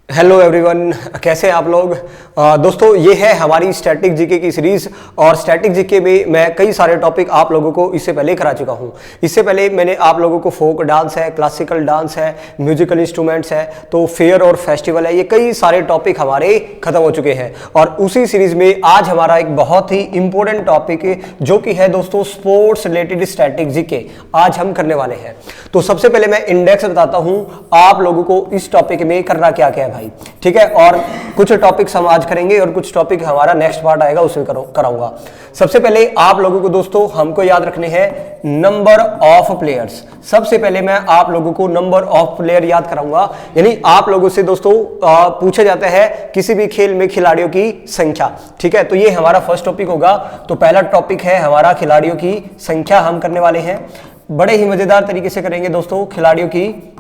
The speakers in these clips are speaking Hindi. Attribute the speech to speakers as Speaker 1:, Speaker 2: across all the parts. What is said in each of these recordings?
Speaker 1: हेलो एवरीवन, कैसे हैं आप लोग। दोस्तों ये है हमारी स्टैटिक जीके की सीरीज और स्टैटिक जीके में मैं कई सारे टॉपिक आप लोगों को इससे पहले करा चुका हूं। इससे पहले मैंने आप लोगों को फोक डांस है, क्लासिकल डांस है, म्यूजिकल इंस्ट्रूमेंट्स है, तो फेयर और फेस्टिवल है, ये कई सारे टॉपिक हमारे खत्म हो चुके हैं। और उसी सीरीज में आज हमारा एक बहुत ही इंपॉर्टेंट टॉपिक जो कि है दोस्तों स्पोर्ट्स रिलेटेड स्टैटिक जीके आज हम करने वाले हैं। तो सबसे पहले मैं इंडेक्स बताता हूं आप लोगों को इस टॉपिक में करना क्या क्या है भाई, ठीक है। और कुछ टॉपिक्स हम आज करेंगे और कुछ टॉपिक हमारा नेक्स्ट पार्ट आएगा उसमें कराऊंगा। सबसे पहले आप लोगों को दोस्तों हमको याद रखने हैं नंबर ऑफ प्लेयर्स। सबसे पहले मैं आप लोगों को नंबर ऑफ प्लेयर याद कराऊंगा, यानी आप लोगों से दोस्तों पूछा जाता है किसी भी खेल में खिलाड़ियों की संख्या, ठीक है। तो ये हमारा फर्स्ट टॉपिक होगा। तो पहला टॉपिक है हमारा खिलाड़ियों की संख्या हम करने वाले हैं। बड़े ही मजेदार तरीके से करेंगे दोस्तों खिलाड़ियों की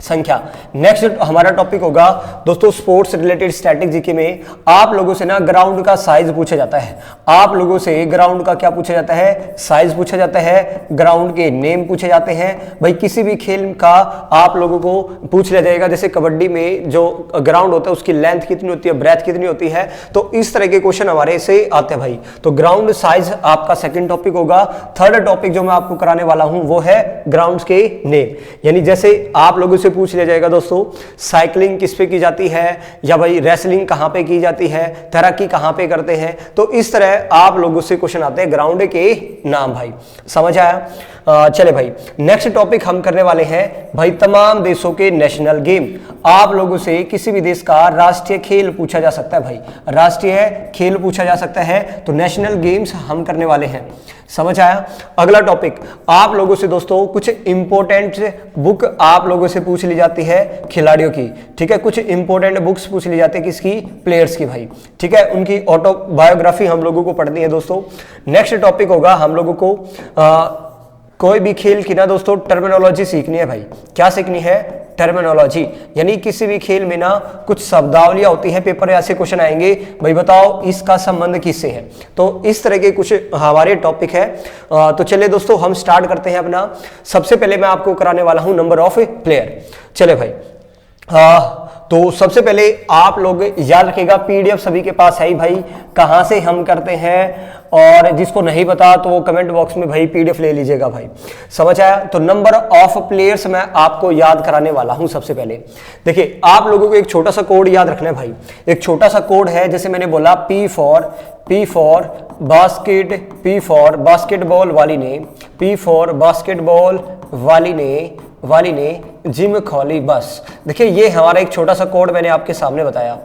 Speaker 1: संख्या। नेक्स्ट हमारा टॉपिक होगा दोस्तों स्पोर्ट्स रिलेटेड स्टैटिक जीके में आप लोगों से ना ग्राउंड का साइज पूछा जाता है। आप लोगों से ग्राउंड का क्या पूछा जाता है? साइज पूछा जाता है, ग्राउंड के नेम पूछे जाते हैं। भाई किसी भी खेल का आप लोगों को पूछ लिया जाएगा, जैसे कबड्डी में जो ग्राउंड होता है उसकी लेंथ कितनी होती है, ब्रेथ कितनी होती है, तो इस तरह के क्वेश्चन हमारे से आते हैं भाई। तो ग्राउंड साइज आपका सेकेंड टॉपिक होगा। थर्ड टॉपिक जो मैं आपको कराने वाला हूं वो है ग्राउंड के नेम, यानी जैसे आप लोगों से पूछ लिया जाएगा दोस्तों साइकिलिंग किस पे की जाती है, या भाई रेसलिंग कहां पे की जाती है, तैराकी कहां पे करते हैं। तो इस तरह आप लोगों से क्वेश्चन आते हैं ग्राउंड के नाम भाई, समझ आया। चले भाई नेक्स्ट टॉपिक हम करने वाले हैं भाई तमाम देशों के नेशनल गेम। आप लोगों से किसी भी देश का राष्ट्रीय खेल पूछा जा सकता है भाई, राष्ट्रीय खेल पूछा जा सकता है, तो नेशनल गेम्स हम करने वाले हैं, समझ आया। अगला टॉपिक आप लोगों से दोस्तों कुछ इंपॉर्टेंट बुक आप लोगों से पूछ ली जाती है खिलाड़ियों की, ठीक है। कुछ इंपॉर्टेंट बुक्स पूछ ली जाती है किसकी? प्लेयर्स की भाई, ठीक है। उनकी ऑटोबायोग्राफी हम लोगों को पढ़नी है दोस्तों। नेक्स्ट टॉपिक होगा हम लोगों को कोई भी खेल की ना दोस्तों टर्मिनोलॉजी सीखनी है भाई। क्या सीखनी है? टर्मिनोलॉजी, यानी किसी भी खेल में ना कुछ शब्दावलियां होती है, पेपर में ऐसे क्वेश्चन आएंगे भाई बताओ इसका संबंध किससे है। तो इस तरह के कुछ हमारे टॉपिक है। तो चलिए दोस्तों हम स्टार्ट करते हैं अपना। सबसे पहले मैं आपको कराने वाला हूं नंबर ऑफ प्लेयर। चले भाई तो सबसे पहले आप लोग याद रखिएगा पीडीएफ सभी के पास है ही भाई, कहां से हम करते हैं, और जिसको नहीं पता तो वो कमेंट बॉक्स में भाई पीडीएफ ले लीजिएगा भाई, समझ आया। तो नंबर ऑफ प्लेयर्स मैं आपको याद कराने वाला हूं। सबसे पहले देखिए आप लोगों को एक छोटा सा कोड याद रखना है भाई। एक छोटा सा कोड है, जैसे मैंने बोला P for basket, P for basketball वाली ने जिम खोली बस। देखिए ये हमारा एक छोटा सा कोड मैंने आपके सामने बताया,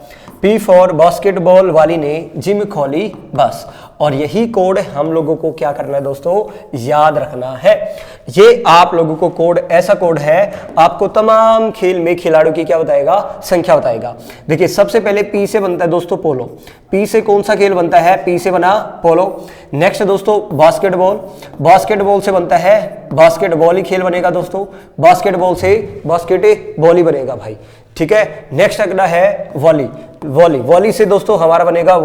Speaker 1: P फॉर बास्केटबॉल वाली ने जिम खोली बस। और यही कोड हम लोगों को क्या करना है दोस्तों? याद रखना है। ये आप लोगों को कोड ऐसा कोड है आपको तमाम खेल में खिलाड़ियों की क्या बताएगा? संख्या बताएगा। देखिए सबसे पहले P से बनता है दोस्तों पोलो। P से कौन सा खेल बनता है? P से बना पोलो। नेक्स्ट दोस्तों बास्केटबॉल से बनता है बास्केटबॉल ही खेल बनेगा दोस्तों। बास्केटबॉल से बास्केटबॉल ही बनेगा भाई, ठीक है। नेक्स्ट अगला है वॉली से दोस्तों हमारा बनेगा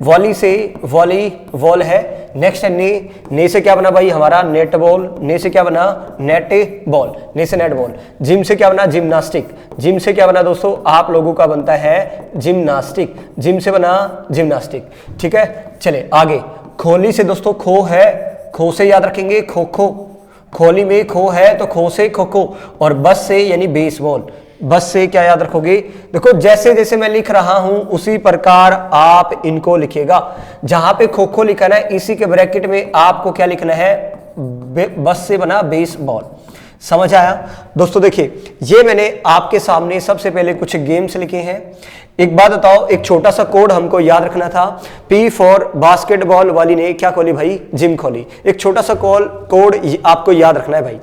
Speaker 1: वॉली से वॉलीबॉल है। नेक्स्ट है ने से क्या बना भाई हमारा? नेटबॉल। ने से क्या बना? नेटबॉल। ने से नेटबॉल। जिम से क्या बना? जिम से क्या बना दोस्तों? आप लोगों का बनता है जिम्नास्टिक। जिम से बना जिम्नास्टिक, ठीक है। चले आगे। खोली से दोस्तों खो है, खो से याद रखेंगे खो। खोली में खो है तो खो से खो। और बस से यानी बेसबॉल। बस से क्या याद रखोगे? देखो जैसे जैसे मैं लिख रहा हूं उसी प्रकार आप इनको लिखिएगा। जहां पे खो खो लिखा है इसी के ब्रैकेट में आपको क्या लिखना है? बस से बना बेसबॉल, समझ आया दोस्तों। देखिए ये मैंने आपके सामने सबसे पहले कुछ गेम्स लिखे हैं। एक बात बताओ, एक छोटा सा कोड हमको याद रखना था। P फॉर बास्केटबॉल वाली ने क्या खोली भाई? जिम खोली। एक छोटा सा कोड आपको याद रखना है भाई।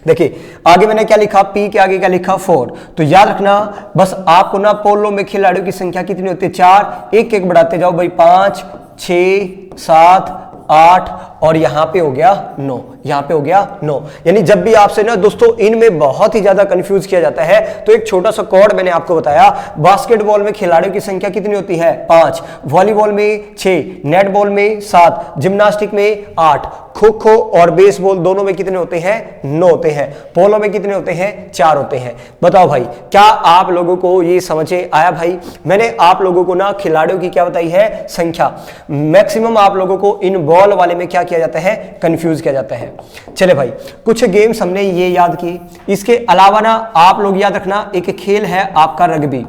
Speaker 1: देखिए आगे मैंने क्या लिखा? P के आगे क्या लिखा? 4। तो याद रखना बस आपको ना पोलो में खिलाड़ियों की संख्या कितनी होती है? 4। एक एक बढ़ाते जाओ भाई, 5, 6, 7, 8 और यहां पे हो गया 9, यहां पे हो गया 9। यानी जब भी आपसे ना दोस्तों इनमें बहुत ही ज्यादा कंफ्यूज किया जाता है तो एक छोटा सा कोड मैंने आपको बताया। बास्केटबॉल में खिलाड़ियों की संख्या कितनी होती है? 5, वॉलीबॉल में 6, नेटबॉल में 7, जिम्नास्टिक में 8, खो खो और बेसबॉल दोनों में कितने होते हैं? 9 होते हैं। पोलो में कितने होते हैं? 4 होते हैं। बताओ भाई, क्या आप लोगों को ये समझ आया भाई? मैंने आप लोगों को ना खिलाड़ियों की क्या बताई है? संख्या। मैक्सिमम आप लोगों को इन बॉल वाले में क्या किया जाता है? कंफ्यूज किया जाता है। चले भाई, कुछ गेम्स हमने ये याद की। इसके अलावा ना आप लोग याद रखना, एक खेल है आपका रग्बी।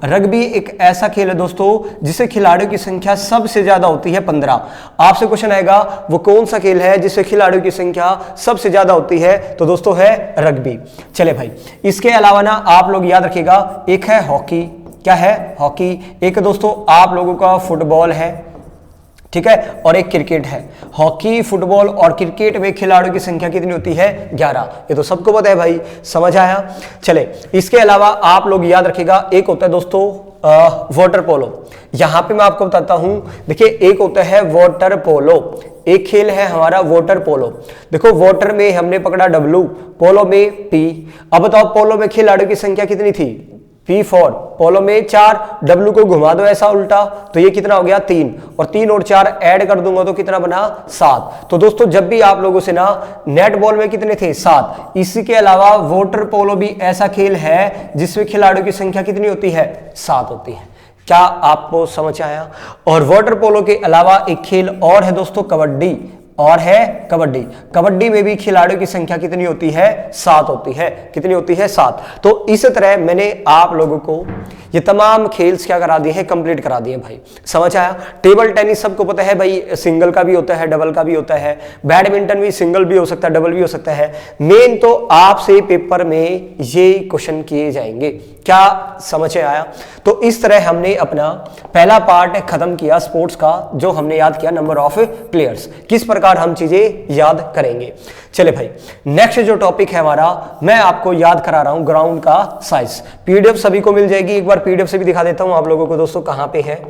Speaker 1: रग्बी एक ऐसा खेल है दोस्तों जिसे खिलाड़ियों की संख्या सबसे ज्यादा होती है 15। आपसे क्वेश्चन आएगा वो कौन सा खेल है जिससे खिलाड़ियों की संख्या सबसे ज्यादा होती है? तो दोस्तों है रग्बी। चले भाई, इसके अलावा ना आप लोग याद रखिएगा, एक है हॉकी। क्या है? हॉकी। एक दोस्तों आप लोगों का फुटबॉल है, ठीक है, और एक क्रिकेट है। हॉकी, फुटबॉल और क्रिकेट में खिलाड़ियों की संख्या कितनी होती है? 11। ये तो सबको पता है भाई, समझ आया? चले, इसके अलावा आप लोग याद रखिएगा, एक होता है दोस्तों वाटर पोलो। यहां पे मैं आपको बताता हूं, देखिए एक होता है वाटर पोलो, एक खेल है हमारा वाटर पोलो। देखो वाटर में हमने पकड़ा W, पोलो में P। अब बताओ पोलो में खिलाड़ियों की संख्या कितनी थी? P4। पोलो में 4, W को घुमा दो ऐसा उल्टा तो ये कितना हो गया? 3, और 3 और 4 ऐड कर दूंगा तो कितना बना? 7। तो दोस्तों जब भी आप लोगों से ना नेट बॉल में कितने थे? 7। इसी के अलावा वाटर पोलो भी ऐसा खेल है जिसमें खिलाड़ियों की संख्या कितनी होती है? 7 होती है। क्या आपको समझ आया? और वाटर पोलो के अलावा एक खेल और है दोस्तों, कबड्डी, और है कबड्डी। कबड्डी में भी खिलाड़ियों की संख्या कितनी होती है? 7 होती है। कितनी होती है? 7। तो इस तरह मैंने आप लोगों को ये तमाम खेल्स क्या करा दिए हैं? कंप्लीट करा दिए भाई। समझ आया? टेबल टेनिस सबको पता है भाई, सिंगल का भी होता है, डबल का भी होता है। बैडमिंटन भी सिंगल भी हो सकता है, डबल भी हो सकता है। मेन तो आपसे पेपर में ये क्वेश्चन किए जाएंगे। क्या समझ आया? तो इस तरह हमने अपना पहला पार्ट खत्म किया स्पोर्ट्स का, जो हमने याद किया नंबर ऑफ प्लेयर्स, किस प्रकार हम चीजें याद करेंगे। चले भाई, नेक्स्ट जो टॉपिक है हमारा, मैं आपको याद करा रहा हूं ग्राउंड का साइज। पीडीएफ सभी को मिल जाएगी, एक बार पीडीएफ से भी दिखा देता हूं आप लोगों को दोस्तों कहां पे है।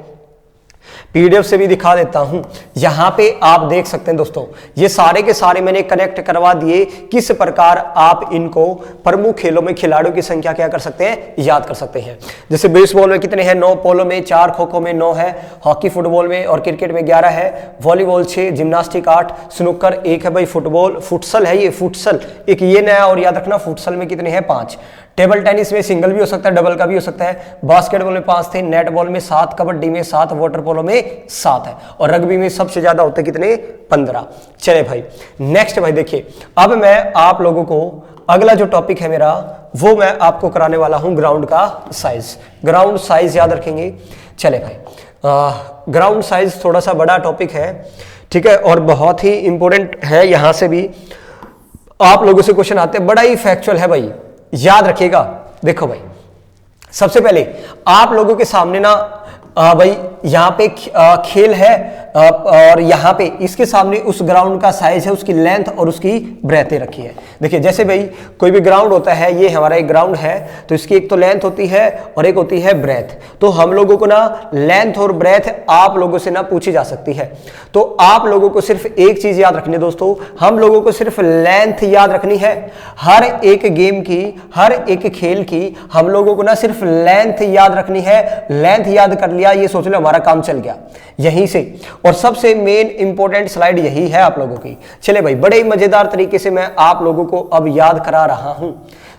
Speaker 1: पीडीएफ से भी दिखा देता हूं, यहां पे आप देख सकते हैं दोस्तों, ये सारे के सारे मैंने कनेक्ट करवा दिए, किस प्रकार आप इनको प्रमुख खेलों में खिलाड़ियों की संख्या क्या कर सकते हैं? याद कर सकते हैं। जैसे बेसबॉल में कितने हैं? 9, पोलो में 4, खो खो में 9 है, हॉकी फुटबॉल में और क्रिकेट में 11 है, वॉलीबॉल 6, जिम्नास्टिक 8, स्नूकर 1 है भाई, फुटबॉल फुटसल है, ये फुटसल एक ये नया, और याद रखना फुटसल में कितने हैं? 5। टेबल टेनिस में सिंगल भी हो सकता है, डबल का भी हो सकता है। बास्केटबॉल में 5 थे, नेटबॉल में 7, कबड्डी में 7, वाटर पोलो में 7 है, और रग्बी में सबसे ज्यादा होते कितने? 15। चले भाई, नेक्स्ट भाई देखिए, अब मैं आप लोगों को अगला जो टॉपिक है मेरा, वो मैं आपको कराने वाला हूं ग्राउंड का साइज। ग्राउंड साइज याद रखेंगे। चले भाई, ग्राउंड साइज थोड़ा सा बड़ा टॉपिक है, ठीक है, और बहुत ही इंपॉर्टेंट है। यहां से भी आप लोगों से क्वेश्चन आते हैं, बड़ा ही फैक्चुअल है भाई, याद रखिएगा। देखो भाई, सबसे पहले आप लोगों के सामने ना भाई यहाँ पे खेल है, और यहाँ पे इसके सामने उस ग्राउंड का साइज है, उसकी लेंथ और उसकी ब्रेथ रखी है। देखिए जैसे भाई कोई भी ग्राउंड होता है, ये हमारा एक ग्राउंड है, तो इसकी एक तो लेंथ होती है और एक होती है ब्रेथ। तो हम लोगों को ना लेंथ और ब्रेथ आप लोगों से ना पूछी जा सकती है। तो आप लोगों को सिर्फ एक चीज याद रखनी है दोस्तों, हम लोगों को सिर्फ लेंथ याद रखनी है। हर एक गेम की, हर एक खेल की हम लोगों को ना सिर्फ लेंथ याद रखनी है। लेंथ याद कर लिया, ये सोच लो हमारा काम चल गया यहीं से। और सबसे मेन इंपॉर्टेंट स्लाइड यही है आप लोगों की। चले भाई, बड़े ही मजेदार तरीके से मैं आप लोगों को अब याद करा रहा हूं।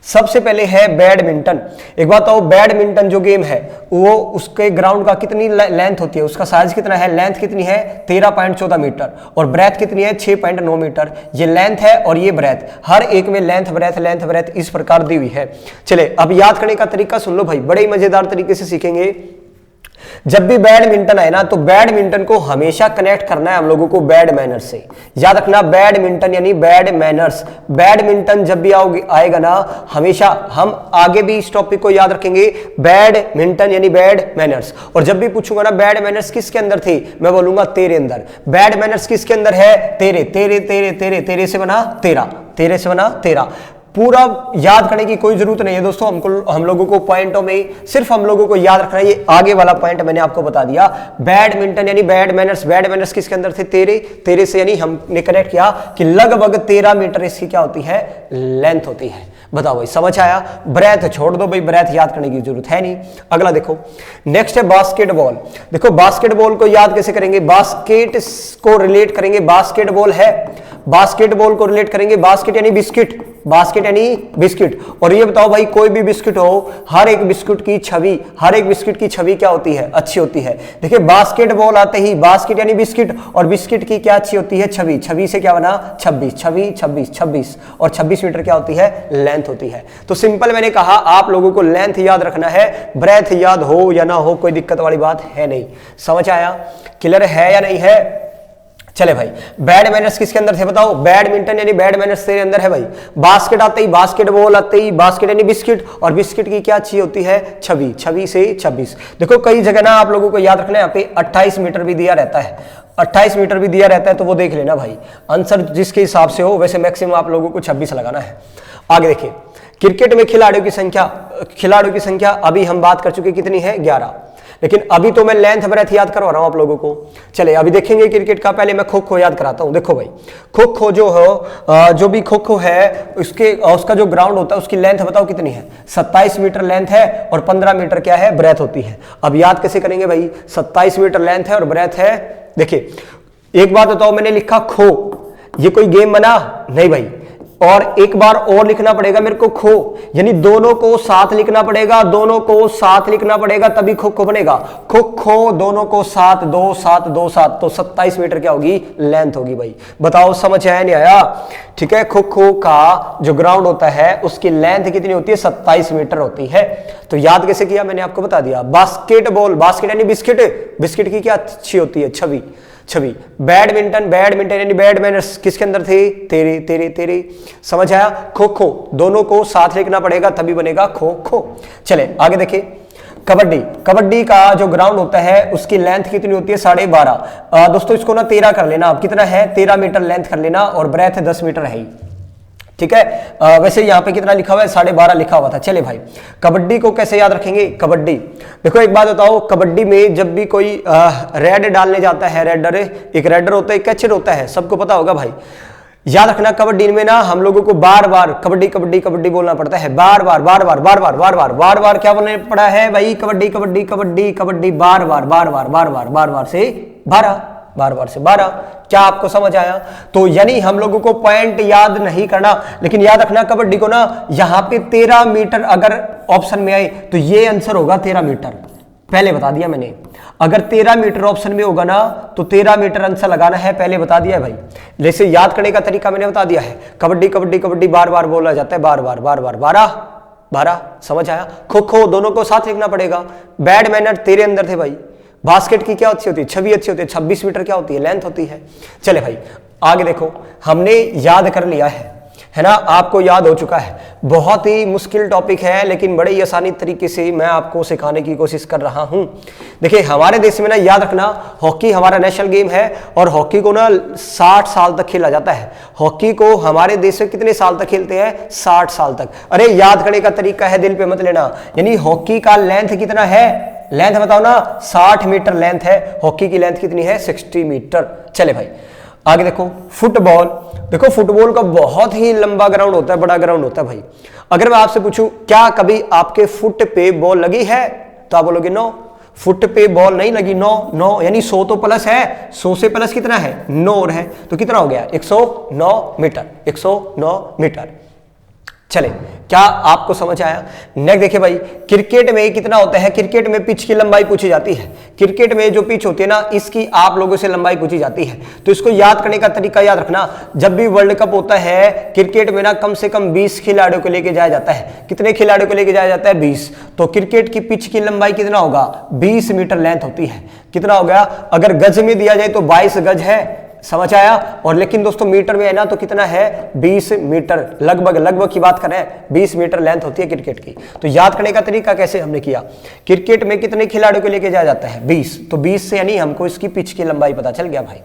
Speaker 1: सबसे पहले है बैडमिंटन। एक बात तो बैडमिंटन जो गेम है वो उसके ग्राउंड का कितनी लेंथ होती है, उसका साइज कितना है? लेंथ कितनी है? 13.14 मीटर, और ब्रेथ कितनी है? 6.9 मीटर। ये लेंथ है और ये ब्रेथ, हर एक में लेंथ ब्रेथ इस प्रकार दी हुई है। चले अब याद करने का तरीका सुन लो भाई, बड़े ही मजेदार तरीके से सीखेंगे। जब भी बैडमिंटन आए ना, तो बैडमिंटन को हमेशा कनेक्ट करना है हम लोगों को बैड मैनर्स से। याद रखना, बैडमिंटन यानी बैड मैनर्स। बैडमिंटन जब भी आएगा ना, हमेशा हम आगे भी इस टॉपिक को याद रखेंगे, बैडमिंटन यानी बैड मैनर्स। और जब भी पूछूंगा ना बैड मैनर्स किसके अंदर थे, मैं बोलूंगा तेरे अंदर। बैड मैनर्स किसके अंदर है? तेरे। तेरे तेरे तेरे तेरे से बना तेरा, तेरे से बना तेरा। पूरा याद करने की कोई जरूरत नहीं है दोस्तों। हम लोगों को पॉइंटों में सिर्फ हम लोगों को याद रखना है ये आगे वाला पॉइंट मैंने आपको बता दिया। बैडमिंटन यानी बैड मैनर्स किसके अंदर थे? तेरे से, यानी हमने कनेक्ट किया कि लगभग 13 मीटर इसकी क्या होती है? लेंथ होती है। बताओ भाई, समझ आया? ब्रेथ छोड़ दो भाई, ब्रेथ याद करने की जरूरत है नहीं। अगला देखो, नेक्स्ट है बास्केटबॉल। देखो बास्केटबॉल को याद कैसे करेंगे? बास्केट को रिलेट करेंगे, बास्केटबॉल है, बास्केटबॉल को रिलेट करेंगे। बास्केट यानी बिस्किट, बास्केट यानी बिस्किट। और ये बताओ भाई, कोई भी बिस्किट हो, हर एक बिस्किट की छवि क्या होती है? अच्छी होती है। देखिए बास्केटबॉल आते ही बास्केट यानी बिस्किट, और बिस्किट की क्या अच्छी होती है? छवि। छवि से क्या बना? 26, छवि 26, और 26 मीटर क्या होती है? लेंथ होती है। तो सिंपल मैंने कहा आप लोगों को लेंथ याद रखना है, ब्रेथ याद हो या ना हो कोई दिक्कत वाली बात है नहीं। समझ आया? क्लियर है या नहीं है? चले भाई, बैड मैनर्स किसके अंदर थे बताओ? बैडमिंटन यानी बैड मैनर्स तेरे अंदर है भाई। बास्केट आते ही, बास्केटबॉल आते ही, बास्केट यानी बिस्किट, और बिस्किट की क्या अच्छी होती है? छवि। छवि से 26। देखो कई जगह ना आप लोगों को याद रखना है, यहाँ पे 28 मीटर भी दिया रहता है, 28 मीटर भी दिया रहता है, तो वो देख लेना भाई, आंसर जिसके हिसाब से हो। वैसे मैक्सिमम आप लोगों को 26 लगाना है। आगे देखिए, क्रिकेट में खिलाड़ियों की संख्या अभी हम बात कर चुके, कितनी है? 11। लेकिन अभी तो मैं लेंथ ब्रेथ याद करवा रहा हूं आप लोगों को। चले अभी देखेंगे क्रिकेट का, पहले मैं खो खो याद कराता हूं। देखो भाई, खो खो जो भी खो खो है उसका जो ग्राउंड होता है उसकी लेंथ बताओ कितनी है? 27 मीटर लेंथ है, और 15 मीटर क्या है? ब्रेथ होती है। अब याद कैसे करेंगे भाई? 27 मीटर लेंथ है और ब्रेथ है। देखिए एक बात बताओ, मैंने लिखा खो, ये कोई गेम बना? नहीं भाई। और एक बार और लिखना पड़ेगा मेरे को खो, यानी दोनों को साथ लिखना पड़ेगा, दोनों को साथ लिखना पड़ेगा तभी खो खो बनेगा। खो खो दोनों को साथ, 2 7 2 7, तो 27 मीटर क्या होगी? लेंथ होगी भाई। बताओ समझ आया नहीं आया? ठीक है, खो खो का जो ग्राउंड होता है उसकी लेंथ कितनी होती है? 27 मीटर होती है। तो याद कैसे किया मैंने आपको बता दिया। बास्केटबॉल, बास्केट यानी बिस्किट, बिस्किट की क्या अच्छी होती है? छवि। बैडमिंटन यानी बैड मैनर्स किसके अंदर थे? तेरे। समझ आया? खो खो दोनों को साथ लिखना पड़ेगा तभी बनेगा खो खो। चले आगे देखिए, कबड्डी का जो ग्राउंड होता है उसकी लेंथ कितनी होती है? 12.5। दोस्तों इसको ना 13 कर लेना। अब कितना है? 13 मीटर लेंथ कर लेना, और ब्रेथ 10 मीटर है ही। ठीक है, वैसे यहाँ पे कितना लिखा हुआ है? 12.5 लिखा हुआ था। चले भाई, कबड्डी को कैसे याद रखेंगे? कबड्डी, देखो एक बात बताओ, कबड्डी में जब भी कोई रेड डालने जाता है, एक रेडर होता है, एक कैचर होता है, सबको पता होगा भाई। याद रखना कबड्डी में ना हम लोगों को बार बार कबड्डी बोलना पड़ता है। बार बार क्या बोलना पड़ा है भाई? कबड्डी, बार बार से 12। क्या आपको समझ आया? तो यानी हम लोगों को पॉइंट याद नहीं करना, लेकिन याद रखना कबड्डी को ना यहां पे 13 मीटर अगर ऑप्शन में आए तो ये आंसर होगा 13 मीटर। पहले बता दिया मैंने, अगर 13 मीटर ऑप्शन में होगा ना तो 13 मीटर आंसर लगाना है, पहले बता दिया है भाई। जैसे याद करने का तरीका मैंने बता दिया है। कबड्डी बार बार बोला जाता है, बार बार 12। समझ आया? खो खो दोनों को साथ लिखना पड़ेगा। बैड मैनर तेरे अंदर थे भाई। बास्केट की क्या अच्छी होती है? छवि अच्छी होती है। 26 मीटर क्या होती है? लेंथ होती है। चले भाई आगे देखो, हमने याद कर लिया है ना? आपको याद हो चुका है। बहुत ही मुश्किल टॉपिक है, लेकिन बड़े ही आसानी तरीके से मैं आपको सिखाने की कोशिश कर रहा हूं। देखिए हमारे देश में ना, याद रखना, हॉकी हमारा नेशनल गेम है, और हॉकी को ना 60 साल तक खेला जाता है। हॉकी को हमारे देश में कितने साल तक खेलते हैं? 60 साल तक। अरे याद करने का तरीका है, दिल पे मत लेना। यानी हॉकी का लेंथ कितना है? लेंथ बताओ ना, 60 मीटर लेंथ है। हॉकी की लेंथ कितनी है? 60 मीटर। चले भाई आगे देखो, फुटबॉल। देखो फुटबॉल का बहुत ही लंबा ग्राउंड होता है, बड़ा ग्राउंड होता है भाई। अगर मैं आपसे पूछूं क्या कभी आपके फुट पे बॉल लगी है, तो आप बोलोगे नो, फुट पे बॉल नहीं लगी। नो यानी 100 तो प्लस है, 100 से प्लस कितना है? 9 और है, तो कितना हो गया? 109 मीटर। 109 मीटर। चले, क्या आपको समझ आया? नेक्स्ट देखिए भाई, क्रिकेट में कितना होता है? क्रिकेट में पिच की लंबाई पूछी जाती है। क्रिकेट में जो पिच होती है ना, इसकी आप लोगों से लंबाई पूछी जाती है। तो इसको याद करने का तरीका याद रखना, जब भी वर्ल्ड कप होता है क्रिकेट में ना, कम से कम 20 खिलाड़ियों को लेके जाया जाता है। कितने खिलाड़ियों को लेके जाया जाता है? 20। तो क्रिकेट की पिच की लंबाई कितना होगा? 20 मीटर लेंथ होती है। कितना हो गया? अगर गज में दिया जाए तो 22 गज है। समझ आया? और लेकिन दोस्तों मीटर में है ना, तो कितना है? 20 मीटर। लगभग की बात करें, 20 मीटर लेंथ होती है क्रिकेट की। तो याद करने का तरीका कैसे हमने किया? क्रिकेट में कितने खिलाड़ियों को लेके जाया जाता है? 20। तो 20 से यानी हमको इसकी पिच की लंबाई पता चल गया भाई।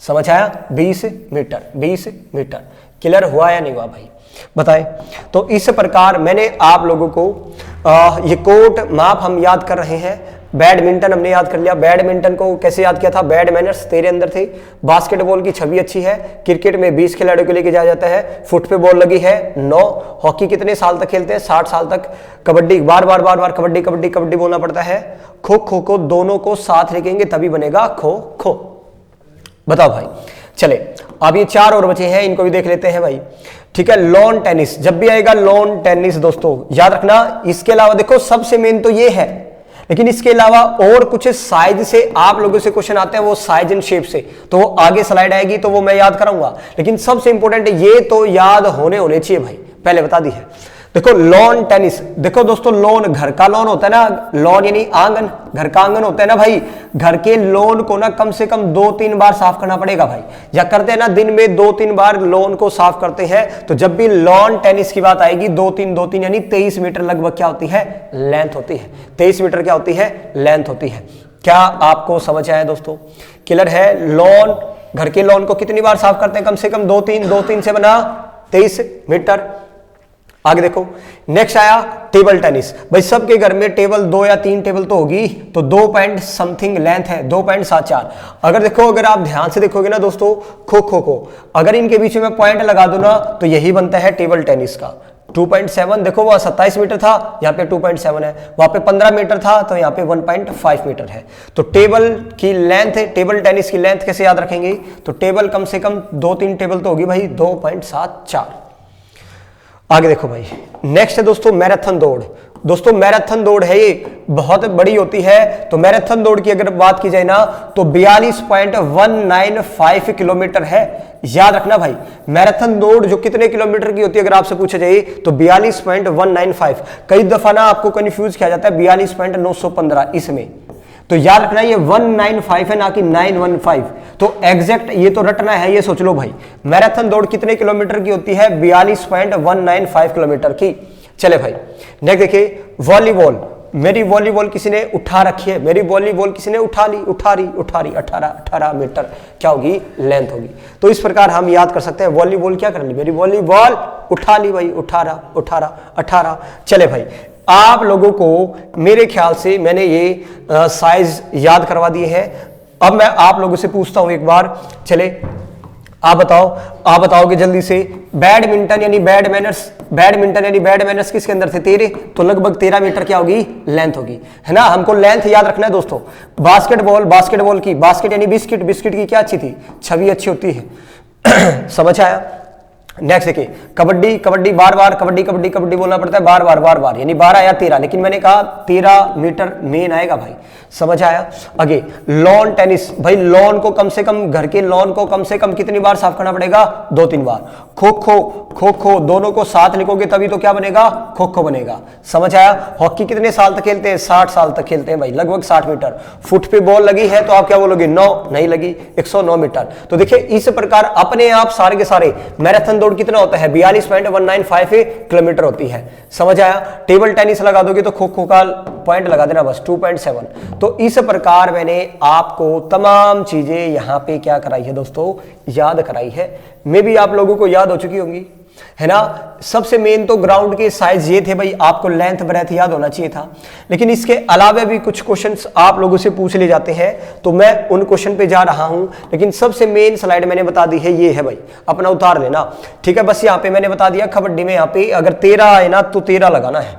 Speaker 1: समझ आया? 20 मीटर। क्लियर हुआ या नहीं हुआ भाई? बताएं। तो इस प्रकार मैंने आप लोगों को ये कोट माप हम याद कर रहे हैं। बैडमिंटन हमने याद कर लिया, बैडमिंटन को कैसे याद किया था, बैड मैनर्स तेरे अंदर थे। बास्केटबॉल की छवि अच्छी है, क्रिकेट में 20 खिलाड़ियों को लेके जाया जाता है, फुट पे बॉल लगी है 9, हॉकी कितने साल तक खेलते हैं 60 साल तक, कबड्डी बार बार कबड्डी कबड्डी कबड्डी बोलना पड़ता है, खो खो को दोनों को साथ लिखेंगे तभी बनेगा खो खो। बताओ भाई। चले अब ये 4 और बचे हैं, इनको भी देख लेते हैं भाई। ठीक है, लॉन टेनिस, जब भी आएगा लॉन टेनिस दोस्तों याद रखना। इसके अलावा देखो सबसे मेन तो ये है, लेकिन इसके अलावा और कुछ साइज से आप लोगों से क्वेश्चन आते हैं, वो साइज एंड शेप से, तो वो आगे स्लाइड आएगी तो वो मैं याद कराऊंगा। लेकिन सबसे इंपॉर्टेंट ये तो याद होने चाहिए भाई, पहले बता दी है। देखो लॉन टेनिस, देखो दोस्तों लॉन घर का लॉन होता है ना, लॉन यानी आंगन, घर का आंगन होता है ना भाई। घर के लॉन को ना कम से कम 2-3 बार साफ करना पड़ेगा भाई, या करते हैं ना दिन में 2-3 बार लॉन को साफ करते हैं। तो जब भी लॉन टेनिस की बात आएगी 2-3 यानी 23 मीटर लगभग क्या होती है, लेंथ होती है। 23 मीटर क्या होती है, लेंथ होती है। क्या आपको समझ आया दोस्तों, क्लियर है। लॉन, घर के लॉन को कितनी बार साफ करते हैं, कम से कम 2-3 से बना 23 मीटर। आगे देखो नेक्स्ट आया टेबल टेनिस। भाई सबके घर में टेबल 2 या 3 टेबल तो होगी, तो 2 पॉइंट समथिंग लेंथ है, 2.74। अगर देखो, अगर आप ध्यान से देखोगे ना दोस्तों, खो खो को अगर इनके बीच में पॉइंट लगा दो ना तो यही बनता है टेबल टेनिस का। 2.7 देखो, वह 27 मीटर था, यहाँ पे 2.7 है, वहां पे 15 मीटर था, तो यहाँ पे 1.5 मीटर है। तो टेबल की लेंथ, टेबल टेनिस की लेंथ कैसे याद रखेंगे, तो टेबल कम से कम 2-3 टेबल तो होगी भाई, 2.74। आगे देखो भाई, नेक्स्ट है दोस्तों मैराथन दौड़। दोस्तों मैराथन दौड़ है, ये बहुत बड़ी होती है। तो मैराथन दौड़ की अगर बात की जाए ना तो 42.195 किलोमीटर है। याद रखना भाई, मैराथन दौड़ जो कितने किलोमीटर की होती है अगर आपसे पूछा जाए तो 42.195। कई दफा ना आपको कंफ्यूज किया जाता है 42.915 इसमें, तो याद रखना ये 195 है ना कि 915। तो एग्जैक्ट ये तो रटना है, ये सोच लो भाई। मैराथन दौड़ कितने किलोमीटर की होती है, 42.195 किलोमीटर की। चले भाई नेक्स्ट देखिए, वॉलीबॉल। मेरी वॉलीबॉल किसी ने उठा रखी है, मेरी वॉलीबॉल किसी ने उठा ली 18 मीटर क्या होगी, लेंथ होगी। तो इस प्रकार हम याद कर सकते हैं, वॉलीबॉल क्या कर ली, मेरी वॉलीबॉल उठा ली भाई, 18। चले भाई, आप लोगों को मेरे ख्याल से मैंने ये साइज याद करवा दिए हैं। अब मैं आप लोगों से पूछता हूं एक बार, चले आप बताओगे जल्दी से, बैडमिंटन यानी बैड मैनर्स किसके अंदर थे, 13, तो लगभग 13 मीटर क्या होगी, लेंथ होगी, है ना। हमको लेंथ याद रखना है दोस्तों। बास्केटबॉल की, बास्केट यानी बिस्किट की क्या अच्छी थी, छवि अच्छी होती है। समझ आया। नेक्स्ट देखिए, कबड्डी बार कबड्डी बोलना पड़ता है बार बार, यानी 12 या 13, लेकिन मैंने कहा 13 मीटर मेन आएगा भाई। समझ आया। आगे लॉन टेनिस, भाई लॉन को कम से कम, घर के लॉन को कम से कम कितनी बार साफ करना पड़ेगा, 2-3 बार। खो खो दोनों को साथ लिखोगे तभी तो क्या बनेगा, खो खो बनेगा। समझ आया। हॉकी कितने साल तक खेलते हैं, 60 साल तक खेलते हैं भाई, लगभग 60 मीटर। फुट पे बॉल लगी है तो आप क्या बोलोगे, 9 नहीं लगी, 109 मीटर। तो देखिए इस प्रकार अपने आप सारे के सारे मैराथन दौड़ कितना होता है, 42.195 किलोमीटर होती है। समझ आया। टेबल टेनिस लगा दोगे तो खो खो का पॉइंट लगा देना बस, 2.7। तो इस प्रकार मैंने आपको तमाम चीजें यहां पे क्या कराई है दोस्तों, याद कराई है। मे भी आप लोगों को याद हो चुकी होंगी, है ना। सबसे मेन तो ग्राउंड के साइज ये थे भाई, आपको लेंथ ब्रेथ याद होना चाहिए था। लेकिन इसके अलावा भी कुछ क्वेश्चंस आप लोगों से पूछ ले जाते हैं, तो मैं उन क्वेश्चन पे जा रहा हूं। लेकिन सबसे मेन स्लाइड मैंने बता दी है, ये है भाई, अपना उतार लेना। ठीक है, बस यहाँ पे मैंने बता दिया, कबड्डी में यहाँ पे अगर 13 है ना तो 13 लगाना है।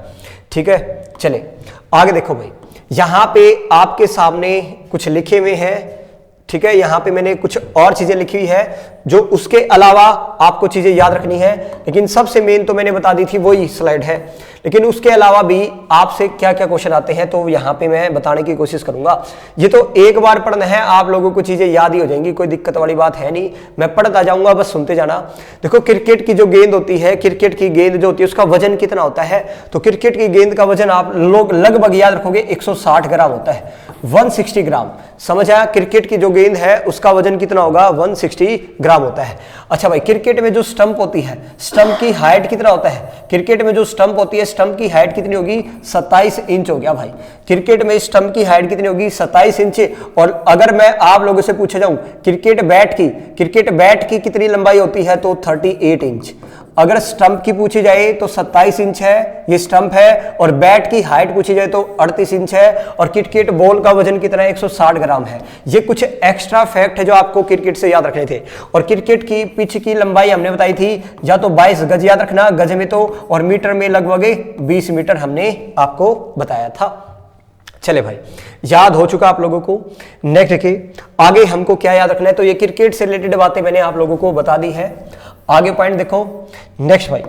Speaker 1: ठीक है, चले आगे देखो भाई, यहां पे आपके सामने कुछ लिखे हुए हैं। ठीक है, यहां पे मैंने कुछ और चीजें लिखी हुई है जो उसके अलावा आपको चीजें याद रखनी है। लेकिन सबसे मेन तो मैंने बता दी थी, वही स्लाइड है। लेकिन उसके अलावा भी आपसे क्या क्या क्वेश्चन आते हैं तो यहां पे मैं बताने की कोशिश करूंगा। ये तो एक बार पढ़ना है, आप लोगों को चीजें याद ही हो जाएंगी, कोई दिक्कत वाली बात है नहीं। मैं पढ़ता जाऊंगा, बस सुनते जाना। देखो क्रिकेट की जो गेंद होती है, क्रिकेट की गेंद जो होती है उसका वजन कितना होता है, तो क्रिकेट की गेंद का वजन आप लोग लगभग याद रखोगे 160 ग्राम होता है, 160 ग्राम। समझ आया। क्रिकेट की जो गेंद है उसका वजन कितना होगा, 160 ग्राम होता है। अच्छा भाई, क्रिकेट में जो स्टंप होती है, स्टंप की हाइट कितना होता है, क्रिकेट में जो स्टंप होती है, स्टंप की हाइट कितनी होगी, 27 इंच हो गया भाई। क्रिकेट में स्टंप की हाइट कितनी होगी, 27 इंच। और अगर मैं आप लोगों से पूछा जाऊं क्रिकेट बैट की कितनी लंबाई होती है, तो 38 इंच। अगर स्टंप की पूछी जाए तो 27 इंच है, ये स्टंप है। और बैट की हाइट पूछी जाए तो 38 इंच है। और क्रिकेट बॉल का वजन कितना है? 160 ग्राम है। ये कुछ एक्स्ट्रा फैक्ट है जो आपको क्रिकेट से याद रखने थे। और क्रिकेट की पिच की लंबाई हमने बताई थी, या तो 22 गज याद रखना, गज में तो, और मीटर में लगभग 20 मीटर हमने आपको बताया था। चले भाई, याद हो चुका आप लोगों को। नेक्स्ट देखिए, आगे हमको क्या याद रखना है, तो ये क्रिकेट से रिलेटेड बातें मैंने आप लोगों को बता दी है। आगे पॉइंट देखो। नेक्स्ट भाई,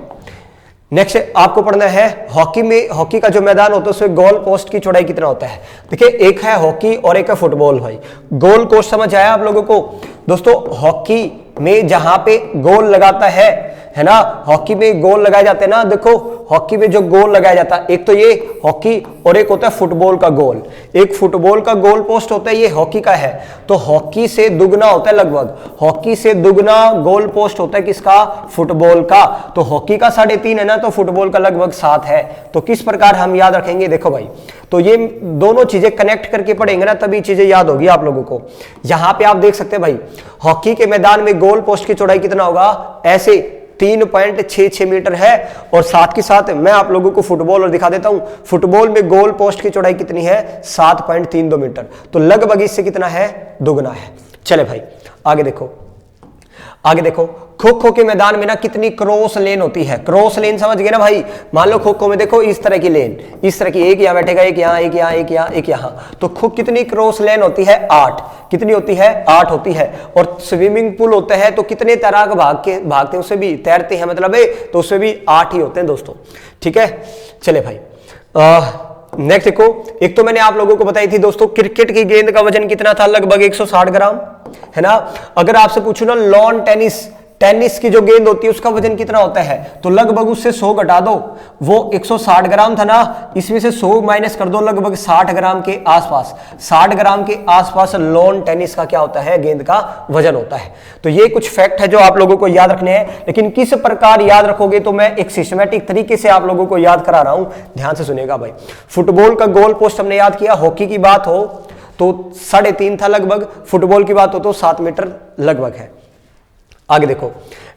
Speaker 1: नेक्स्ट आपको पढ़ना है हॉकी में, हॉकी का जो मैदान होता है उसमें गोल पोस्ट की चौड़ाई कितना होता है। देखिए, एक है हॉकी और एक है फुटबॉल। भाई गोल पोस्ट समझ आया आप लोगों को? दोस्तों हॉकी में जहां पे गोल लगाता है ना, हॉकी में गोल लगाए जाते हैं ना, देखो हॉकी में जो गोल लगाया जाता है, एक तो ये हॉकी और एक होता है फुटबॉल का गोल। एक फुटबॉल का गोल पोस्ट होता है, ये हॉकी का है। तो हॉकी से दुगना होता है लगभग, हॉकी से दुगना गोल पोस्ट होता है किसका? फुटबॉल का। तो हॉकी का 3.5 है ना, तो फुटबॉल का लगभग 7 है। तो किस प्रकार हम याद रखेंगे? देखो भाई, तो ये दोनों चीजें कनेक्ट करके पढ़ेंगे ना, तभी चीजें याद होगी आप लोगों को। यहां पे आप देख सकते हैं भाई, हॉकी के मैदान में गोल पोस्ट की चौड़ाई कितना होगा? ऐसे 3.66 मीटर है। और साथ के साथ मैं आप लोगों को फुटबॉल और दिखा देता हूं, फुटबॉल में गोल पोस्ट की चौड़ाई कितनी है? 7.32 मीटर। तो लगभग इससे कितना है? दुगना है। चले भाई आगे देखो, आगे देखो, खो खो के मैदान में ना कितनी क्रॉस लेन होती है? क्रॉस लेन समझ गए ना भाई? मान लो खो खो में देखो इस तरह की लेन, इस तरह की, एक यहाँ बैठेगा, एक यहाँ, एक यहाँ, एक यहाँ, एक यहाँ। तो खो कितनी क्रॉस लेन होती है? 8। कितनी होती है? 8 होती है। और स्विमिंग पूल होता है तो कितने तैराक भागते हैं, उससे भी तैरते हैं मतलब तो उससे भी 8 ही होते हैं दोस्तों। ठीक है, चले भाई नेक्स्ट देखो, एक तो मैंने आप लोगों को बताई थी दोस्तों, क्रिकेट की गेंद का वजन कितना था? लगभग 160 ग्राम, है ना। अगर आपसे पूछो ना लॉन टेनिस, टेनिस की जो गेंद होती है उसका वजन कितना होता है, तो लगभग उससे 100 घटा दो, वो 160 ग्राम था ना, इसमें से 100 माइनस कर दो, लगभग 60 ग्राम के आसपास, 60 ग्राम के आसपास लॉन टेनिस का क्या होता है? गेंद का वजन होता है। तो ये कुछ फैक्ट है जो आप लोगों को याद रखने हैं, लेकिन किस प्रकार याद रखोगे तो मैं एक सिस्टमैटिक तरीके से आप लोगों को याद करा रहा हूं, ध्यान से सुनिएगा भाई। फुटबॉल का गोल पोस्ट हमने याद किया, हॉकी की बात हो तो 3.5 था लगभग, फुटबॉल की बात हो तो 7 मीटर लगभग है। आगे देखो,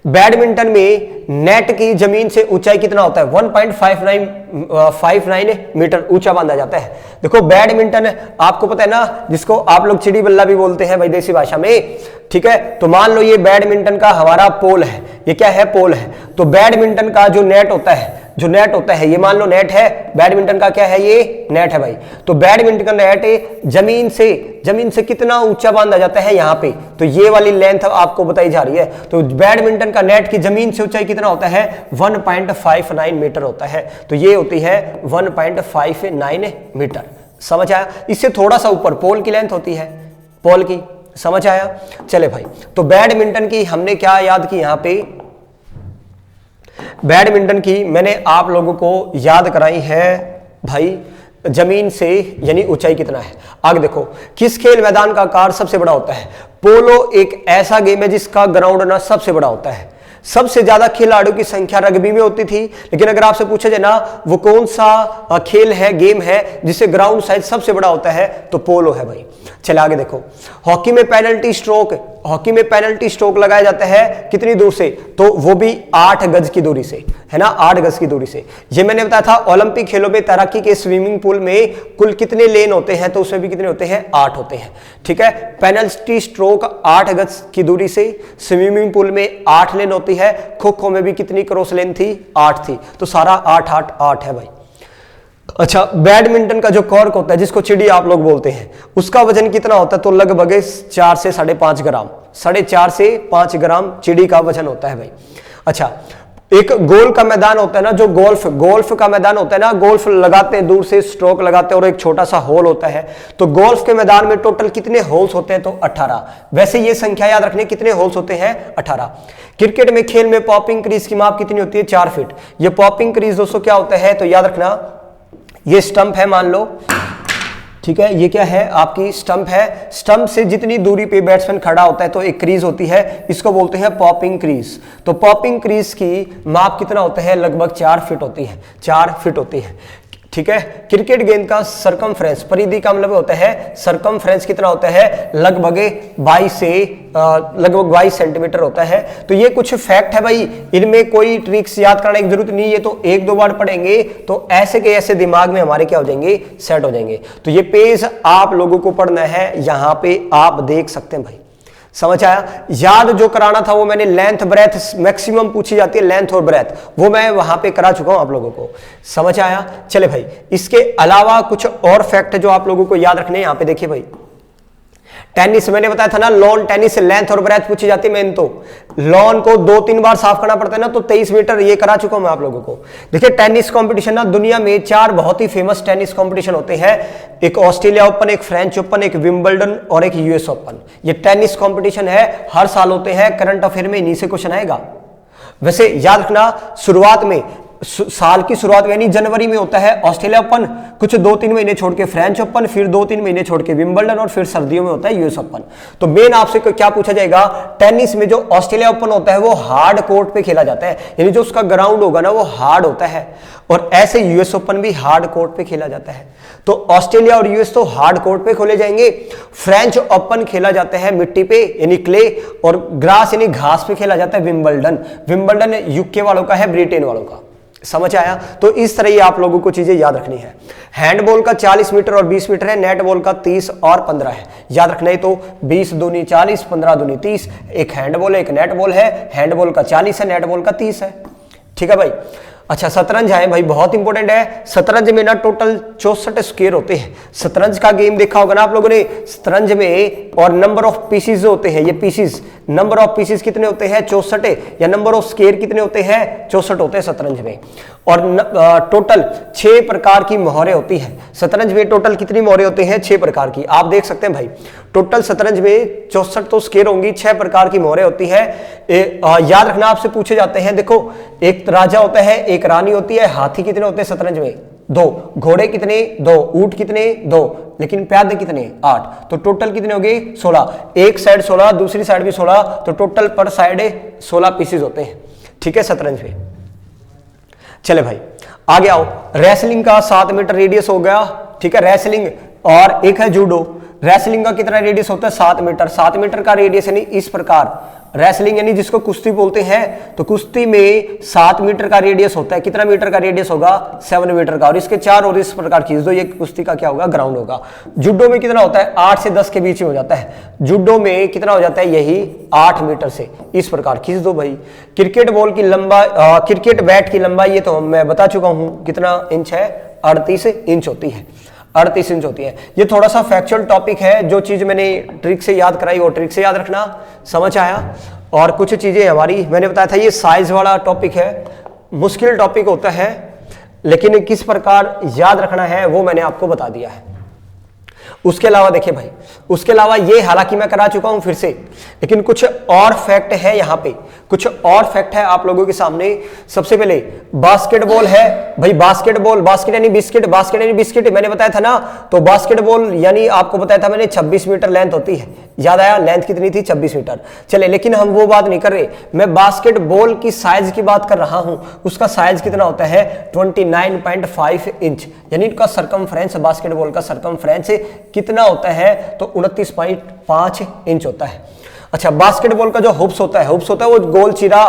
Speaker 1: बैडमिंटन में नेट की जमीन से ऊंचाई कितना होता है? 1.59 मीटर ऊंचा बांधा जाता है। देखो बैडमिंटन आपको पता है ना, जिसको आप लोग चिड़ी बल्ला भी बोलते हैं विदेशी भाषा में, ठीक है। तो मान लो ये बैडमिंटन का हमारा पोल है, ये क्या है? पोल है। तो बैडमिंटन का जो नेट होता है, जो नेट होता है, ये मान लो नेट है, बैडमिंटन का क्या है? ये नेट है भाई। तो बैडमिंटन का नेट जमीन से कितना ऊंचा बांधा जाता है? यहाँ पे। तो ये वाली लेंथ आपको बताई जा रही है। तो बैडमिंटन का नेट की जमीन से ऊंचाई कितना होता है? 1.59 मीटर होता है। तो ये होती है 1.59 मीटर। समझ आया? इससे थोड़ा सा ऊपर पोल की लेंथ होती है, पोल की। समझ आया? चले भाई, तो बैडमिंटन की हमने क्या याद की? यहाँ पे बैडमिंटन की मैंने आप लोगों को याद कराई है भाई, जमीन से यानी ऊंचाई कितना है। आगे देखो, किस खेल मैदान का आकार सबसे बड़ा होता है? पोलो एक ऐसा गेम है जिसका ग्राउंड ना सबसे बड़ा होता है। सबसे ज्यादा खिलाड़ियों की संख्या रग्बी में होती थी, लेकिन अगर आपसे पूछा जाए ना वो कौन सा खेल है, गेम है जिसे ग्राउंड साइज सबसे बड़ा होता है, तो पोलो है भाई। चले आगे देखो, हॉकी में पेनल्टी स्ट्रोक लगाया जाता है कितनी दूर से? तो वो भी 8 गज की दूरी से, है ना, 8 गज की दूरी से। ये मैंने बताया था ओलंपिक खेलों में तैराकी के स्विमिंग पूल में कुल कितने लेन होते हैं, तो उसमें भी कितने होते हैं? 8 होते हैं। ठीक है, पेनल्टी स्ट्रोक 8 गज की दूरी से, स्विमिंग पूल में 8 लेन होती है। खो खो में भी कितनी क्रॉस लेन थी? 8 थी। तो सारा 8 8 8 है भाई। अच्छा, बैडमिंटन का जो कॉर्क होता है जिसको चिड़ी आप लोग बोलते हैं, उसका वजन कितना होता है? तो लगभग 4 से 5.5 ग्राम, 4.5 से 5 ग्राम चिड़ी का वजन होता है भाई। अच्छा, एक गोल का मैदान होता है ना, जो गोल्फ का मैदान होता है ना, गोल्फ लगाते हैं, दूर से स्ट्रोक लगाते हैं और एक छोटा सा होल होता है। तो गोल्फ के मैदान में टोटल कितने होल्स होते हैं? तो 18। वैसे ये संख्या याद रखने, कितने होल्स होते हैं? 18। क्रिकेट में खेल में पॉपिंग क्रीज की माप कितनी होती है? 4 फीट। ये पॉपिंग क्रीज दोस्तों क्या होता है? तो याद रखना, ये स्टंप है मान लो, ठीक है, ये क्या है? आपकी स्टंप है। स्टंप से जितनी दूरी पे बैट्समैन खड़ा होता है तो एक क्रीज होती है, इसको बोलते हैं पॉपिंग क्रीज। तो पॉपिंग क्रीज की माप कितना होता है? लगभग 4 फीट होती है, 4 फीट होती है। ठीक है। क्रिकेट गेंद का सरकमफ्रेंस, परिधि का मतलब होता है सरकमफ्रेंस कितना होता है, लगभग 22 सेंटीमीटर होता है। तो ये कुछ फैक्ट है भाई, इनमें कोई ट्रिक्स याद करने की जरूरत नहीं है, तो एक दो बार पढ़ेंगे तो ऐसे के ऐसे दिमाग में हमारे क्या हो जाएंगे, सेट हो जाएंगे। तो ये पेज आप लोगों को पढ़ना है, यहां पे आप देख सकते हैं भाई, समझ आया। याद जो कराना था वो मैंने लेंथ ब्रेथ मैक्सिमम पूछी जाती है, लेंथ और ब्रेथ, वो मैं वहां पे करा चुका हूं आप लोगों को, समझ आया। चले भाई, इसके अलावा कुछ और फैक्ट जो आप लोगों को याद रखने, यहां पे देखिए भाई, टेनिस मैंने बताया था ना, लॉन टेनिस से लेंथ और ब्रेथ पूछी जाती है मेन, तो लॉन को 2-3 बार साफ करना पड़ता है ना, तो 23 मीटर ये करा चुका हूं मैं आप लोगों को। देखिए टेनिस कंपटीशन ना, दुनिया में 4 बहुत ही फेमस टेनिस कंपटीशन होते हैं, एक ऑस्ट्रेलिया ओपन, एक फ्रेंच ओपन, एक विंबलडन और एक यूएस ओपन। ये टेनिस कंपटीशन है, हर साल होते हैं, करंट अफेयर में इन्हीं से क्वेश्चन आएगा। वैसे याद रखना, शुरुआत में साल की शुरुआत में यानी जनवरी में होता है ऑस्ट्रेलिया ओपन, कुछ 2-3 महीने छोड़ के फ्रेंच ओपन, फिर 2-3 महीने छोड़ के विंबलडन और फिर सर्दियों में होता है यूएस ओपन। तो मेन आपसे क्या पूछा जाएगा, टेनिस में जो ऑस्ट्रेलिया ओपन होता है वो हार्ड कोर्ट पे खेला जाता है, यानी जो उसका ग्राउंड होगा ना वो हार्ड होता है, और ऐसे यूएस ओपन भी हार्ड कोर्ट पे खेला जाता है। तो ऑस्ट्रेलिया और यूएस तो हार्ड कोर्ट पे खोले जाएंगे, फ्रेंच ओपन खेला जाता है मिट्टी पे यानी क्ले, और ग्रास यानी घास पे खेला जाता है विंबलडन। विंबलडन यूके वालों का है, ब्रिटेन वालों का, समझ आया। तो इस तरह ही आप लोगों को चीजें याद रखनी है। हैंडबॉल का 40 मीटर और 20 मीटर है, नेट बॉल का 30 और 15 है, याद रखना है। तो 20 दूनी 40, 15 दूनी 30, एक हैंडबॉल है एक नेट बॉल है, हैंडबॉल का 40 है, नेट बॉल का 30 है, ठीक है भाई। अच्छा, शतरंज है भाई, बहुत इंपॉर्टेंट है। शतरंज में ना टोटल 64 स्क्वायर होते हैं। शतरंज का गेम देखा होगा ना आप लोगों ने, शतरंज में, और नंबर ऑफ पीसीज होते हैं, ये पीसीज, नंबर ऑफ पीसीज कितने होते हैं, 64, या नंबर ऑफ स्क्वायर कितने होते हैं, 64 होते हैं शतरंज में। और टोटल 6 प्रकार की मोहरें होती हैं शतरंज में। टोटल कितनी मोहरें होती हैं, 6 प्रकार की, आप देख सकते हैं भाई। टोटल शतरंज में 64 तो स्क्वायर होंगी, 6 प्रकार की मोहरें होती है। याद रखना, आपसे पूछे जाते हैं, देखो एक राजा होता है, एक रानी होती है, हाथी कितने होते हैं शतरंज में, 2, घोड़े कितने, 2, ऊंट कितने, 2, लेकिन प्यादे कितने, 8, तो टोटल कितने हो गए, 16। एक साइड 16, दूसरी साइड भी 16, तो टोटल पर साइड 16 पीसेज होते हैं, ठीक है, शतरंज में। चले भाई आगे आओ। रेसलिंग का 7 मीटर रेडियस हो गया, ठीक है, रेसलिंग। और एक है जूडो, रेसलिंग का कितना रेडियस होता है, 7 मीटर। 7 मीटर का रेडियस यानी इस प्रकार, रेसलिंग यानी जिसको कुश्ती बोलते हैं, तो कुश्ती में 7 मीटर का रेडियस होता है। कितना मीटर का रेडियस होगा, 7 मीटर का, और इसके 4 और इस प्रकार खींच दो, ये कुश्ती का क्या होगा, ग्राउंड होगा। जुडो में कितना होता है, 8 से 10 के बीच में हो जाता है। जुडो में कितना हो जाता है, यही 8 मीटर से इस प्रकार खींच दो भाई। क्रिकेट बॉल की लंबाई, क्रिकेट बैट की लंबाई ये तो मैं बता चुका हूं, कितना इंच है, 38 इंच होती है, 38 इंच होती है। ये थोड़ा सा फैक्चुअल टॉपिक है, जो चीज मैंने ट्रिक से याद कराई वो ट्रिक से याद रखना, समझ आया। और कुछ चीजें हमारी मैंने बताया था, ये साइज वाला टॉपिक है, मुश्किल टॉपिक होता है, लेकिन किस प्रकार याद रखना है वो मैंने आपको बता दिया है। उसके अलावा देखिए भाई, उसके अलावा ये हालांकि मैं करा चुका हूं फिर से, लेकिन कुछ और फैक्ट है यहाँ पे, कुछ और फैक्ट है आप लोगों के सामने। सबसे पहले बास्केटबॉल है भाई, बास्केटबॉल, बास्केट यानी बिस्किट, बास्केट यानी बिस्किट मैंने बताया था ना, तो बास्केटबॉल यानी आपको बताया था मैंने 26 मीटर लेंथ होती है, याद आया, लेंथ कितनी थी, 26 मीटर। चले, लेकिन हम वो बात नहीं कर रहे, मैं बास्केटबॉल की साइज की बात कर रहा हूं। उसका साइज कितना होता है, 29.5 इंच, यानी इसका सरकमफ्रेंस, बास्केटबॉल का सरकमफ्रेंस कितना होता है, तो 29.5 इंच होता है। अच्छा, बास्केटबॉल का जो हुप्स होता है, हुप्स होता है वो गोल चिरा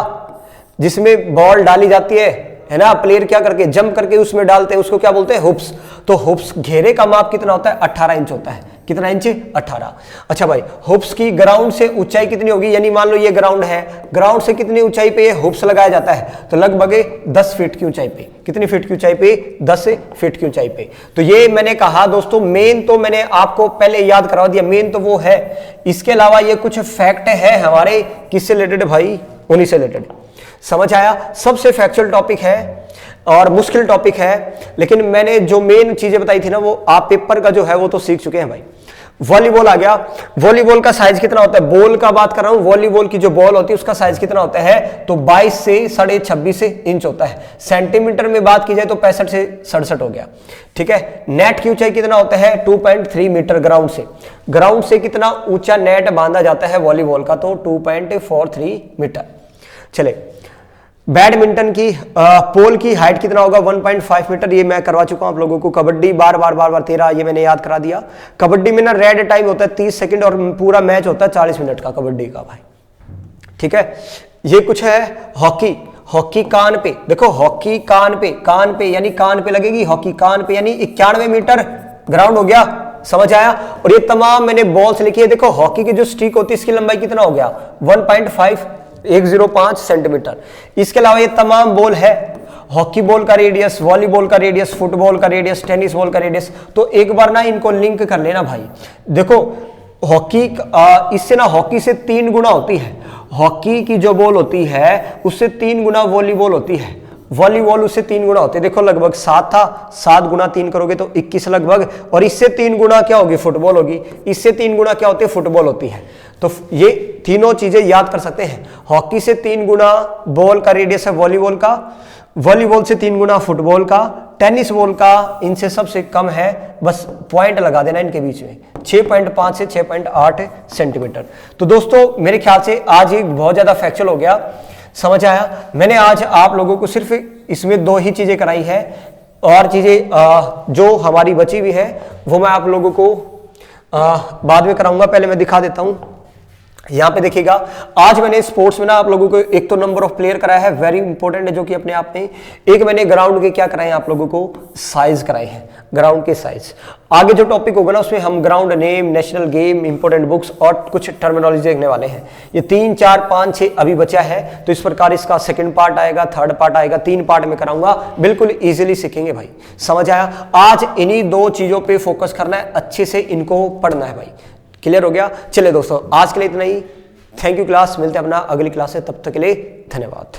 Speaker 1: जिसमें बॉल डाली जाती है ना, प्लेयर क्या करके जंप करके उसमें डालते हैं, उसको क्या बोलते हैं, हुप्स। तो हुप्स घेरे का माप कितना होता है, 18 इंच होता है। कितना इंच, 18। अच्छा भाई, हुप्स की ग्राउंड से ऊंचाई कितनी होगी, यानी मान लो ये ग्राउंड है, ग्राउंड से कितनी ऊंचाई पे ये हुप्स लगाया जाता है, तो लगभग 10 फीट की ऊंचाई पे। कितनी फीट की ऊंचाई पे, 10 फीट की ऊंचाई पे। तो ये मैंने कहा दोस्तों, मेन तो मैंने आपको पहले याद करवा दिया, मेन तो वो है। इसके अलावा ये कुछ फैक्ट है हमारे किससे रिलेटेड भाई, उन्हीं से रिलेटेड, समझ आया। सबसे फैक्चुअल टॉपिक है और मुश्किल टॉपिक है, लेकिन मैंने जो मेन चीजें बताई थी ना, वो आप पेपर का जो है वो तो सीख चुके हैं भाई। वॉलीबॉल आ गया, वॉलीबॉल का साइज कितना होता है, बॉल का बात कर रहा हूं, वॉलीबॉल की जो बॉल होती है उसका साइज कितना होता है, तो 22 से 26.5 इंच होता है। सेंटीमीटर में बात की जाए तो 65 से 67 हो गया, ठीक है। नेट की ऊंचाई कितना होता है, 2.3 मीटर ग्राउंड से। ग्राउंड से कितना ऊंचा नेट बांधा जाता है वॉलीबॉल का, तो 2.43 मीटर। चले, बैडमिंटन की पोल की हाइट कितना होगा 1.5 मीटर, ये मैं करवा चुका हूं आप लोगों को। कबड्डी बार बार 13, ये मैंने याद करा दिया। कबड्डी में ना रेड टाइम होता है 30 सेकंड और पूरा मैच होता है 40 मिनट का कबड्डी का भाई, ठीक है। ये कुछ है हॉकी, हॉकी कान पे, देखो हॉकी कान पे यानी कान पे लगेगी, हॉकी कान पे यानी 91 मीटर ग्राउंड हो गया, समझ आया। और ये तमाम मैंने बॉल्स लिखी है, देखो हॉकी की जो स्टिक होती है इसकी लंबाई कितना हो गया 1.5 सेंटीमीटर। इसके अलावा ये तमाम बॉल है, हॉकी बॉल का रेडियस, वॉलीबॉल का रेडियस, फुटबॉल का रेडियस, टेनिस बॉल का रेडियस। तो एक बार ना इनको लिंक कर लेना भाई। देखो हॉकी इससे ना हॉकी से 3 गुना होती है, हॉकी की जो बॉल होती है उससे 3 गुना वॉलीबॉल होती है, वॉलीबॉल उससे 3 गुना होती है। देखो लगभग 7 था, 7 गुना 3 करोगे तो 21 लगभग, और इससे 3 गुना क्या होगी फुटबॉल होगी, इससे 3 गुना क्या होती है फुटबॉल होती है। तो ये तीनों चीजें याद कर सकते हैं। हॉकी से 3 गुना बॉल का रेडियस है वॉलीबॉल का, वॉलीबॉल से 3 गुना फुटबॉल का, टेनिस बॉल का इनसे सबसे कम है, बस पॉइंट लगा देना इनके बीच में 6.5 से 6.8 सेंटीमीटर। तो दोस्तों मेरे ख्याल से आज एक बहुत ज्यादा फैक्चुअल हो गया, समझ आया। मैंने आज आप लोगों को सिर्फ इसमें 2 ही चीजें कराई है, और चीजें जो हमारी बची हुई है वो मैं आप लोगों को बाद में कराऊंगा। पहले मैं दिखा देता हूं, यहां पे देखिएगा आज मैंने स्पोर्ट्स में ना आप लोगों को एक तो नंबर ऑफ प्लेयर कराया है, वेरी इंपॉर्टेंट है जो कि अपने आप में। एक मैंने ग्राउंड के क्या कराए हैं आप लोगों को, साइज कराए हैं, ग्राउंड के साइज। आगे जो टॉपिक होगा ना उसमें हम ground name, national game, important books और कुछ टर्मिनोलॉजी देखने वाले हैं। ये 3, 4, 5, 6 अभी बचा है, तो इस प्रकार इसका सेकंड पार्ट आएगा, थर्ड पार्ट आएगा, 3 पार्ट में कराऊंगा, बिल्कुल इजीली सीखेंगे भाई, समझ आया। आज इन्हीं 2 चीजों पे फोकस करना है, अच्छे से इनको पढ़ना है भाई। क्लियर हो गया। चलिए दोस्तों आज के लिए इतना ही, थैंक यू क्लास, मिलते हैं अपना अगली क्लास से, तब तक के लिए धन्यवाद।